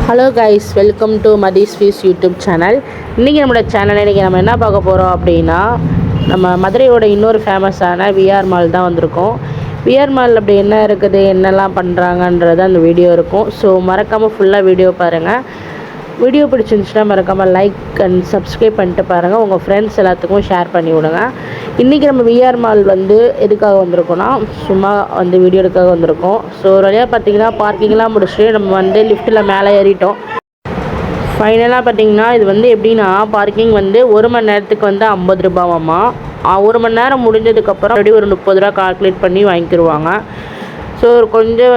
Hello guys, welcome to Mathi's fees YouTube channel. இன்றைக்கி நம்மளோட சேனலில் நம்ம என்ன பார்க்க போகிறோம் அப்படின்னா, நம்ம மதுரையோட இன்னொரு ஃபேமஸான விஆர் மால் தான் வந்திருக்கோம். விஆர் மால் அப்படி என்ன இருக்குது, என்னெல்லாம் பண்ணுறாங்கன்றது அந்த வீடியோ இருக்கும். ஸோ மறக்காமல் ஃபுல்லாக வீடியோ பாருங்கள். வீடியோ பிடிச்சிருந்துச்சுன்னா மறக்காமல் லைக் அண்ட் சப்ஸ்கிரைப் பண்ணிட்டு பாருங்கள். உங்கள் ஃப்ரெண்ட்ஸ் எல்லாத்துக்கும் ஷேர் பண்ணி விடுங்க. இன்றைக்கி நம்ம விஆர் மால் எதுக்காக வந்திருக்கோன்னா, சும்மா வீடியோ எடுக்காக வந்திருக்கோம். ஸோ ஒரு வழியாக பார்த்திங்கன்னா பார்க்கிங்லாம் முடிச்சுட்டு நம்ம லிஃப்ட்டில் மேலே ஏறிட்டோம். ஃபைனலாக பார்த்திங்கன்னா இது எப்படின்னா, பார்க்கிங் 1 மணி நேரத்துக்கு 50 ரூபாவாம்மா. 1 மணி நேரம் முடிஞ்சதுக்கப்புறம் அப்படி ஒரு 30 ரூபா கால்குலேட் பண்ணி வாங்கிக்கிடுவாங்க. ஸோ கொஞ்சம்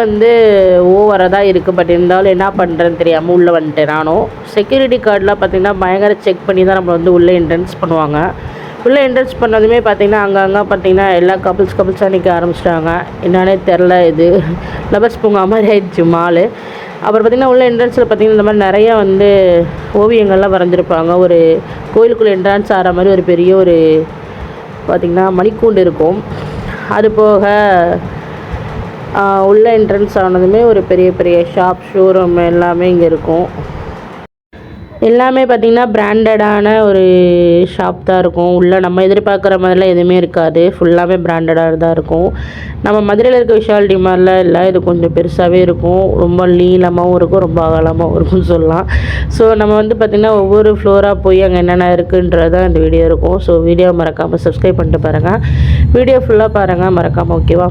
ஓவராக தான் இருக்குது. பட் இருந்தாலும் என்ன பண்ணுறேன்னு தெரியாமல் உள்ளே வந்துட்டேன். நானும் செக்யூரிட்டி கார்டெலாம் பார்த்திங்கன்னா பயங்கர செக் பண்ணி தான் நம்மளை உள்ளே என்ட்ரன்ஸ் பண்ணுவாங்க. உள்ளே என்ட்ரன்ஸ் பண்ணதுமே பார்த்திங்கன்னா அங்கங்கே பார்த்திங்கன்னா எல்லா கப்புள்ஸாக நிற்க ஆரம்பிச்சிட்டாங்க. என்னன்னே தெரில, இது லவர்ஸ் பூங்கா மாதிரி ஆயிடுச்சு மால். அப்புறம் பார்த்திங்கன்னா உள்ள என்ட்ரன்ஸில் பார்த்திங்கன்னா இந்த மாதிரி நிறையா ஓவியங்கள்லாம் வரைஞ்சிருப்பாங்க. ஒரு கோயிலுக்குள்ளே என்ட்ரன்ஸ் ஆகிற மாதிரி ஒரு பெரிய பார்த்திங்கன்னா மணிக்கூண்டு இருக்கும். அது போக உள்ள என்ட்ரன்ஸ் ஆனதுமே ஒரு பெரிய பெரிய ஷோரூம் எல்லாமே இங்கே இருக்கும். எல்லாமே பார்த்திங்கன்னா பிராண்டடான ஒரு ஷாப் தான் இருக்கும். உள்ளே நம்ம எதிர்பார்க்குற மாதிரிலாம் எதுவுமே இருக்காது. ஃபுல்லாகவே பிராண்டடாக தான் இருக்கும். நம்ம மதுரையில் இருக்க விஷால் டிமார்ட்லாம் இல்லை, இது கொஞ்சம் பெருசாகவே இருக்கும். ரொம்ப நீளமாகவும் இருக்கும், ரொம்ப அகலமாகவும் இருக்கும்னு சொல்லலாம். ஸோ நம்ம பார்த்திங்கன்னா ஒவ்வொரு ஃப்ளோராக போய் அங்கே என்னென்ன இருக்குன்றதான் இந்த வீடியோ இருக்கும். ஸோ வீடியோ மறக்காமல் சப்ஸ்கிரைப் பண்ணிட்டு பாருங்கள். வீடியோ ஃபுல்லாக பாருங்கள் மறக்காமல், ஓகேவா?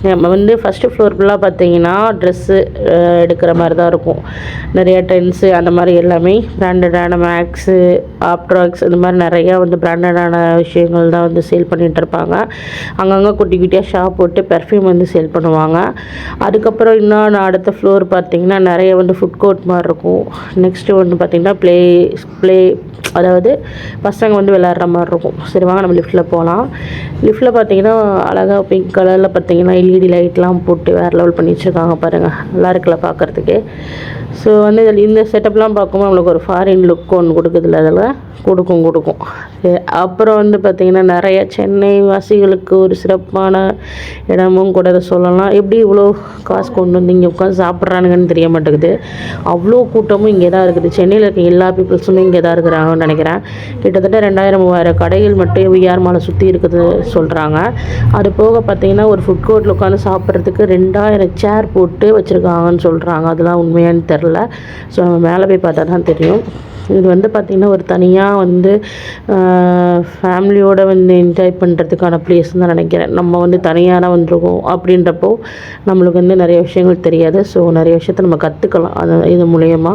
நம்ம ஃபஸ்ட்டு ஃப்ளோர் ஃபுல்லாக பார்த்தீங்கன்னா ட்ரெஸ்ஸு எடுக்கிற மாதிரி தான் இருக்கும். நிறையா ட்ரெண்ட்ஸு அந்த மாதிரி எல்லாமே பிராண்டடான மேக்ஸு, ஆப்ட்ராக்ஸ் இந்த மாதிரி நிறையா பிராண்டடான விஷயங்கள் தான் சேல் பண்ணிகிட்டு இருப்பாங்க. அங்கங்கே குட்டி குட்டியாக ஷாப் போட்டு பெர்ஃப்யூம் சேல் பண்ணுவாங்க. அதுக்கப்புறம் இன்னும் அடுத்த ஃப்ளோர் பார்த்திங்கன்னா நிறைய ஃபுட் கோர்ட் மாதிரி இருக்கும். நெக்ஸ்ட்டு பார்த்திங்கன்னா ப்ளே அதாவது பசங்க விளையாடுற மாதிரி இருக்கும். சரி வாங்க நம்ம லிஃப்ட்டில் போகலாம். லிஃப்ட்டில் பார்த்திங்கன்னா அழகாக பிங்க் கலரில் பார்த்திங்கன்னா எல்இடி லைட்லாம் போட்டு வேறு லெவல் பண்ணி வச்சுருக்காங்க பாருங்கள். நல்லா இருக்குல்ல பார்க்குறதுக்கு. ஸோ இதில் இந்த செட்டப்லாம் பார்க்கும்போது நம்மளுக்கு ஒரு ஃபாரின் லுக் ஒன்று கொடுக்குதுல்ல, அதில் கொடுக்கும். அப்புறம் பார்த்திங்கன்னா நிறைய சென்னை வாசிகளுக்கு ஒரு சிறப்பான இடமும் கூட அதை சொல்லலாம். எப்படி இவ்வளோ காசு கொண்டு இங்கே உட்காந்து சாப்பிட்றானுங்கன்னு தெரிய மாட்டேங்குது. அவ்வளோ கூட்டமும் இங்கே தான் இருக்குது. சென்னையில் இருக்க எல்லா பீப்புள்ஸுமே இங்கே தான் இருக்கிறாங்கன்னு நினைக்கிறேன். கிட்டத்தட்ட 2000-3000 கடைகள் மட்டும் விஆர் மாலை சுற்றி இருக்குது சொல்கிறாங்க. அது போக பார்த்திங்கன்னா ஒரு ஃபுட் கோர்ட்டில் உட்காந்து சாப்பிட்றதுக்கு 2000 சேர் போட்டு வச்சுருக்காங்கன்னு சொல்கிறாங்க. அதெல்லாம் உண்மையானு தெரில. ஸோ நம்ம மேலே போய் பார்த்தா தான் தெரியும். இது பார்த்திங்கன்னா ஒரு தனியாக ஃபேமிலியோடு என்ஜாய் பண்ணுறதுக்கான ப்ளேஸ் தான் நினைக்கிறேன். நம்ம தனியாக தான் வந்திருக்கோம் அப்படின்றப்போ நம்மளுக்கு நிறைய விஷயங்கள் தெரியாது. ஸோ நிறைய விஷயத்த நம்ம கற்றுக்கலாம் இது மூலயமா.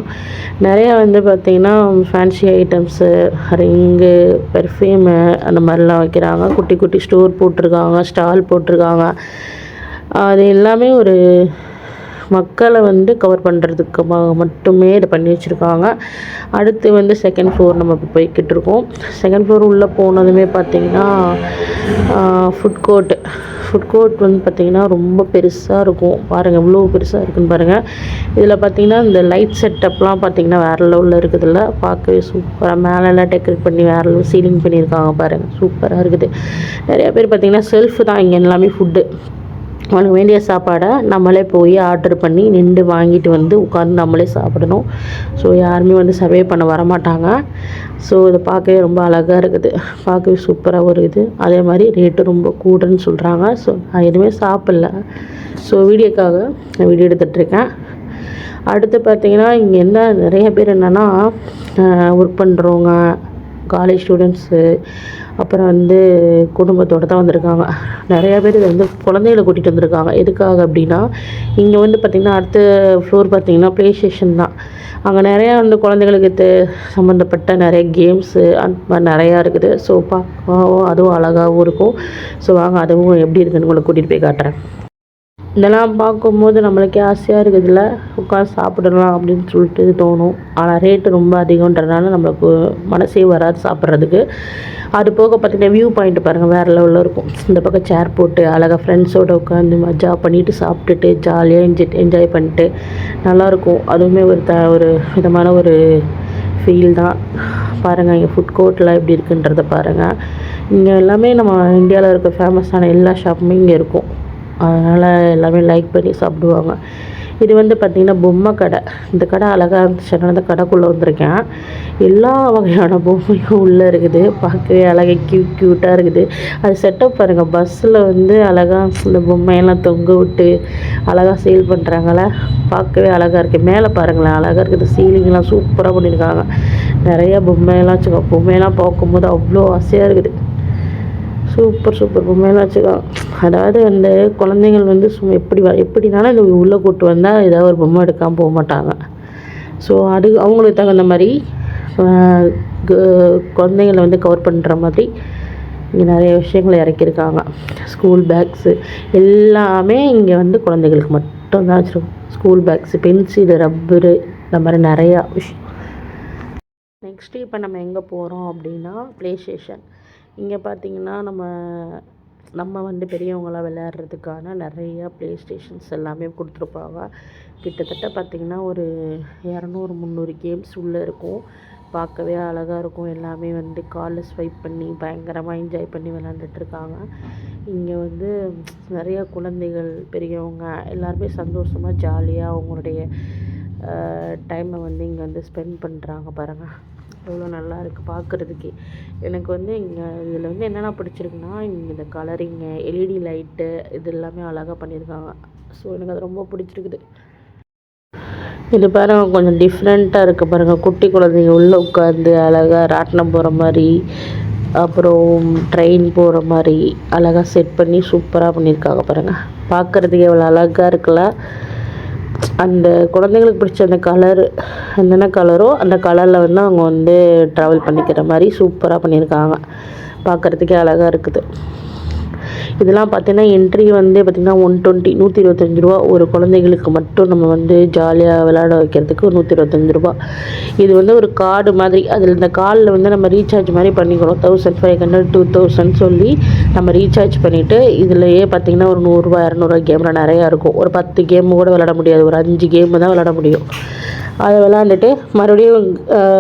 நிறையா பார்த்திங்கன்னா ஃபேன்சி ஐட்டம்ஸு, ரிங்கு, பெர்ஃப்யூமு அந்த மாதிரிலாம் வைக்கிறாங்க. குட்டி குட்டி ஸ்டோர் போட்டிருக்காங்க, ஸ்டால் போட்டிருக்காங்க. அது எல்லாமே ஒரு மக்களை கவர் பண்ணுறதுக்கு மட்டுமே இதை பண்ணி வச்சுருக்காங்க. அடுத்து செகண்ட் ஃப்ளோர் நம்ம இப்போ போய்கிட்டு இருக்கோம். செகண்ட் ஃப்ளோர் உள்ளே போனதுமே பார்த்திங்கன்னா ஃபுட் கோர்ட் பார்த்திங்கன்னா ரொம்ப பெருசாக இருக்கும். பாருங்கள் எவ்வளோ பெருசாக இருக்குதுன்னு பாருங்கள். இதில் பார்த்திங்கன்னா இந்த லைட் செட்டப்லாம் பார்த்திங்கன்னா வேறு லெவலில் இருக்குதுல்ல, பார்க்கவே சூப்பராக மேலெல்லாம் டெக்கரேட் பண்ணி வேறு லெவல் சீலிங் பண்ணியிருக்காங்க பாருங்கள். சூப்பராக இருக்குது. நிறையா பேர் பார்த்திங்கன்னா செல்ஃபு தான் இங்கே எல்லாமே ஃபுட்டு. அவனுக்கு வேண்டிய சாப்பாடை நம்மளே போய் ஆர்டர் பண்ணி நின்று வாங்கிட்டு உட்காந்து நம்மளே சாப்பிடணும். ஸோ யாருமே சர்வே பண்ண வரமாட்டாங்க. ஸோ இதை பார்க்கவே ரொம்ப அழகாக இருக்குது. பார்க்கவே சூப்பராக இருக்குது. அதே மாதிரி ரேட்டு ரொம்ப கூடுன்னு சொல்கிறாங்க. ஸோ நான் எதுவுமே சாப்பிடல. ஸோ வீடியோக்காக நான் வீடியோ எடுத்துகிட்ருக்கேன். அடுத்து பார்த்திங்கன்னா இங்கே நிறைய பேர் என்னென்னா ஒர்க் பண்ணுறவங்க, காலேஜ் ஸ்டூடெண்ட்ஸு, அப்புறம் குடும்பத்தோடு தான் வந்திருக்காங்க. நிறையா பேர் குழந்தைகளை கூட்டிகிட்டு வந்திருக்காங்க. எதுக்காக அப்படின்னா இங்கே பார்த்திங்கன்னா அடுத்த ஃப்ளோர் பார்த்திங்கன்னா ப்ளே ஸ்டேஷன் தான். அங்கே நிறையா குழந்தைகளுக்கு சம்மந்தப்பட்ட நிறைய கேம்ஸு அந்த மாதிரி நிறையா இருக்குது. ஸோ அதுவும் அழகாகவும் இருக்கும். ஸோ வாங்க அதுவும் எப்படி இருக்குதுன்னு உங்களை கூட்டிகிட்டு போய் காட்டுறேன். இதெல்லாம் பார்க்கும்போது நம்மளுக்கே ஆசையாக இருக்குதுல்ல, உட்காந்து சாப்பிடலாம் அப்படின்னு சொல்லிட்டு தோணும். ஆனால் ரேட்டு ரொம்ப அதிகன்றதுனால நம்மளுக்கு மனசே வராது சாப்பிட்றதுக்கு. அது போக பார்த்திங்கன்னா வியூ பாயிண்ட் பாருங்கள், வேறு லெவலில் இருக்கும். இந்த பக்கம் சேர் போட்டு அழகாக ஃப்ரெண்ட்ஸோடு உட்காந்து மஜா பண்ணிவிட்டு சாப்பிட்டுட்டு ஜாலியாக என்ஜாய் பண்ணிட்டு நல்லாயிருக்கும். அதுவுமே ஒரு விதமான ஒரு ஃபீல் தான். பாருங்கள் இங்கே ஃபுட் கோர்ட்லாம் எப்படி இருக்குன்றதை பாருங்கள். இங்கே எல்லாமே நம்ம இந்தியாவில் இருக்க ஃபேமஸான எல்லா ஷாப்புமே இங்கே இருக்கும். அதனால் எல்லாமே லைக் பண்ணி சாப்பிடுவாங்க. இது வந்து பார்த்திங்கன்னா பொம்மை கடை. இந்த கடை அழகாக இருந்துச்சு, அந்த கடைக்குள்ளே வந்திருக்கேன். எல்லா வகையான பொம்மையும் உள்ளே இருக்குது. பார்க்கவே அழகாக க்யூட்டாக இருக்குது. அது செட்டப் பாருங்கள், பஸ்ஸில் வந்து அழகாக இந்த பொம்மையெல்லாம் தொங்க விட்டு அழகாக சேல் பண்ணுறாங்கள, பார்க்கவே அழகாக இருக்குது. மேலே பாருங்களேன், அழகாக இருக்குது. சீலிங்லாம் சூப்பராக பண்ணியிருக்காங்க. நிறையா பொம்மையெல்லாம் வச்சுக்கோங்க. பொம்மையெல்லாம் பார்க்கும்போது அவ்வளோ ஆசையாக இருக்குது. சூப்பர் பொம்மையெல்லாம் வச்சுக்கோங்க. அதாவது வந்து குழந்தைங்கள் வந்து சும்மா எப்படினாலும் இந்த உள்ளே கூட்டு வந்தால் ஏதாவது ஒரு பொம்மை எடுக்காமல் போக மாட்டாங்க. ஸோ அது அவங்களுக்கு தகுந்த மாதிரி குழந்தைங்களை வந்து கவர் பண்ணுற மாதிரி இங்கே நிறைய விஷயங்களை இறக்கியிருக்காங்க. ஸ்கூல் பேக்ஸு எல்லாமே இங்கே வந்து குழந்தைகளுக்கு மட்டும்தான் வச்சுருக்கோம். ஸ்கூல் பேக்ஸு, பென்சிலு, ரப்பரு, இந்த மாதிரி நிறையா விஷயம். நெக்ஸ்ட்டு இப்போ நம்ம எங்கே போகிறோம் அப்படின்னா ப்ளே ஸ்டேஷன். இங்கே பார்த்திங்கன்னா நம்ம வந்து பெரியவங்களாம் விளையாடுறதுக்கான நிறையா ப்ளே ஸ்டேஷன்ஸ் எல்லாமே கொடுத்துருப்பாங்க. கிட்டத்தட்ட பார்த்திங்கன்னா ஒரு 200-300 கேம்ஸ் உள்ளே இருக்கும். பார்க்கவே அழகாக இருக்கும். எல்லாமே வந்து காலில் ஸ்வைப் பண்ணி பயங்கரமாக என்ஜாய் பண்ணி விளாண்டுட்ருக்காங்க. இங்கே வந்து நிறையா குழந்தைகள், பெரியவங்க எல்லாருமே சந்தோஷமாக ஜாலியாக அவங்களுடைய டைமை வந்து இங்கே வந்து ஸ்பெண்ட் பண்ணுறாங்க பாருங்கள். எவ்வளோ நல்லா இருக்குது பார்க்குறதுக்கே. எனக்கு வந்து இங்கே இதில் வந்து என்னென்ன பிடிச்சிருக்குன்னா, இங்கே இந்த கலரிங்கு, எல்இடி லைட்டு, இது எல்லாமே அழகாக பண்ணியிருக்காங்க. ஸோ எனக்கு அது ரொம்ப பிடிச்சிருக்குது. இது பாருங்கள், கொஞ்சம் டிஃப்ரெண்ட்டாக இருக்குது பாருங்கள். குட்டி குழந்தைங்க உள்ளே உட்காந்து அழகாக ராட்டினம் போகிற மாதிரி, அப்புறம் ட்ரெயின் போகிற மாதிரி அழகாக செட் பண்ணி சூப்பராக பண்ணியிருக்காங்க பாருங்கள். பார்க்குறதுக்கு எவ்வளோ அழகாக இருக்குல்ல. அந்த குழந்தைங்களுக்கு பிடிச்ச அந்த கலரு, என்னென்ன கலரோ அந்த கலரில் வந்து அவங்க வந்து ட்ராவல் பண்ணிக்கிற மாதிரி சூப்பராக பண்ணியிருக்காங்க. பார்க்குறதுக்கே அழகாக இருக்குது. இதெல்லாம் பார்த்திங்கன்னா என்ட்ரி வந்து பார்த்திங்கன்னா 125 ரூபா. ஒரு குழந்தைகளுக்கு மட்டும் நம்ம வந்து ஜாலியாக விளையாட வைக்கிறதுக்கு 125 ரூபா. இது வந்து ஒரு கார்டு மாதிரி. அதில் இந்த கார்டில் வந்து நம்ம ரீசார்ஜ் மாதிரி பண்ணிக்கணும். 1500 2000 சொல்லி நம்ம ரீசார்ஜ் பண்ணிவிட்டு இதிலையே பார்த்திங்கன்னா ஒரு 100 ரூபா 200 கேம்லாம் நிறையா இருக்கும். ஒரு 10 கேமு கூட விளையாட முடியாது, ஒரு 5 கேமு தான் விளையாட முடியும். அதை விளாண்டுட்டு மறுபடியும்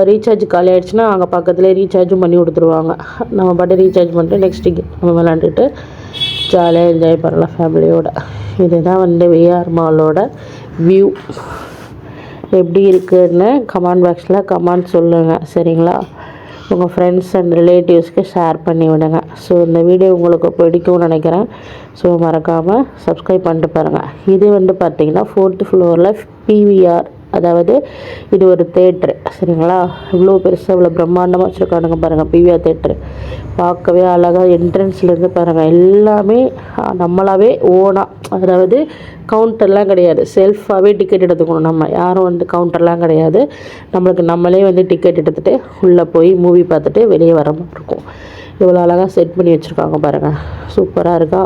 ரீசார்ஜ் காலி ஆகிடுச்சுன்னா அங்கே பக்கத்துலேயே ரீசார்ஜும் பண்ணி கொடுத்துருவாங்க. நம்ம பாட்டு ரீசார்ஜ் பண்ணிட்டு நெக்ஸ்ட்டு கேம் நம்ம விளாண்டுட்டு ஜாலியாக என்ஜாய் பண்ணலாம் ஃபேமிலியோட. இதுதான் வந்து விஆர் மாலோட வியூ. எப்படி இருக்குதுன்னு கமெண்ட் பாக்ஸில் கமெண்ட் சொல்லுங்கள், சரிங்களா? உங்கள் ஃப்ரெண்ட்ஸ் அண்ட் ரிலேட்டிவ்ஸ்க்கு ஷேர் பண்ணி விடுங்க. ஸோ இந்த வீடியோ உங்களுக்கு பிடிக்கும்னு நினைக்கிறேன். ஸோ மறக்காமல் சப்ஸ்கிரைப் பண்ணிட்டு பாருங்கள். இது வந்து பார்த்திங்கன்னா 4th ஃப்ளோரில் பிவிஆர், அதாவது இது ஒரு தேட்ரு, சரிங்களா? இவ்வளோ பெருசாக இவ்வளோ பிரம்மாண்டமாக வச்சுருக்கானுங்க பாருங்கள். பிவிஆர் தேட்ரு பார்க்கவே அழகாக. என்ட்ரன்ஸ்லேருந்து பாருங்கள், எல்லாமே நம்மளாவே ஓனாக, அதாவது கவுண்டர்லாம் கிடையாது, செல்ஃபாகவே டிக்கெட் எடுத்துக்கணும். நம்ம யாரும் வந்து கவுண்டர்லாம் கிடையாது. நம்மளுக்கு நம்மளே வந்து டிக்கெட் எடுத்துகிட்டு உள்ளே போய் மூவி பார்த்துட்டு வெளியே வர மாதிரி இருக்கும். இவ்வளோ அழகாக செட் பண்ணி வச்சுருக்காங்க பாருங்கள். சூப்பராக இருக்கா?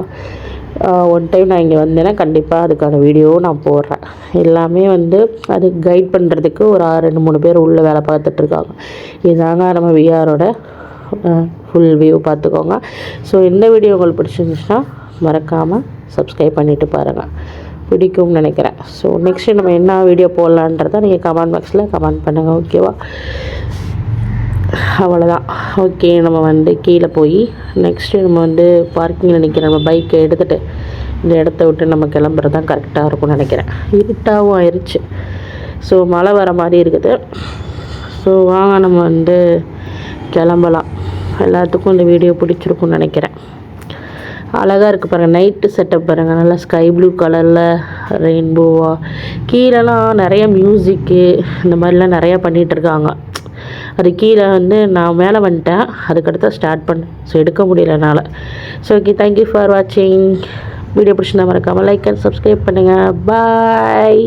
ஒன் டைம் நான் இங்கே வந்தேன்னா கண்டிப்பாக அதுக்கான வீடியோவும் நான் போடுறேன். எல்லாமே வந்து அது கைட் பண்ணுறதுக்கு ஒரு 2-3 பேர் உள்ளே வேலை பார்த்துட்ருக்காங்க. இதுதாங்க நம்ம விஆரோட ஃபுல் வியூ பார்த்துக்கோங்க. ஸோ இந்த வீடியோ உங்களுக்கு பிடிச்சிருந்துச்சுன்னா மறக்காமல் சப்ஸ்கிரைப் பண்ணிவிட்டு பாருங்கள். பிடிக்கும்னு நினைக்கிறேன். ஸோ நெக்ஸ்ட்டு நம்ம என்ன வீடியோ போடலான்றதை நீங்கள் கமெண்ட் பாக்ஸில் கமெண்ட் பண்ணுங்கள், ஓகேவா? அவ்வளோதான். ஓகே, நம்ம வந்து கீழே போய் நெக்ஸ்ட்டு நம்ம வந்து பார்க்கிங்கில் நிற்கிற நம்ம பைக்கை எடுத்துகிட்டு இந்த இடத்த விட்டு நம்ம கிளம்புறது தான் கரெக்டாக இருக்கும்னு நினைக்கிறேன். இருட்டாகவும் ஆயிடுச்சு. ஸோ மழை வர மாதிரி இருக்குது. ஸோ வாங்க நம்ம வந்து கிளம்பலாம். எல்லாத்துக்கும் இந்த வீடியோ பிடிச்சிருக்குன்னு நினைக்கிறேன். அழகாக இருக்குது பாருங்கள். நைட்டு செட்டப் பாருங்கள், நல்லா ஸ்கை ப்ளூ கலரில் ரெயின்போவாக. கீழெல்லாம் நிறைய மியூசிக்கு இந்த மாதிரிலாம் நிறையா பண்ணிகிட்ருக்காங்க. அது கீழே வந்து நான் மேலே வந்துட்டேன், அதுக்கடுத்து ஸ்டார்ட் பண்ணேன். ஸோ எடுக்க முடியல என்னால். ஸோ ஓகே, தேங்க்யூ ஃபார் வாட்சிங். வீடியோ பிடிச்சிருந்தா மறக்காமல் லைக் அண்ட் சப்ஸ்கிரைப் பண்ணுங்கள். பாய்.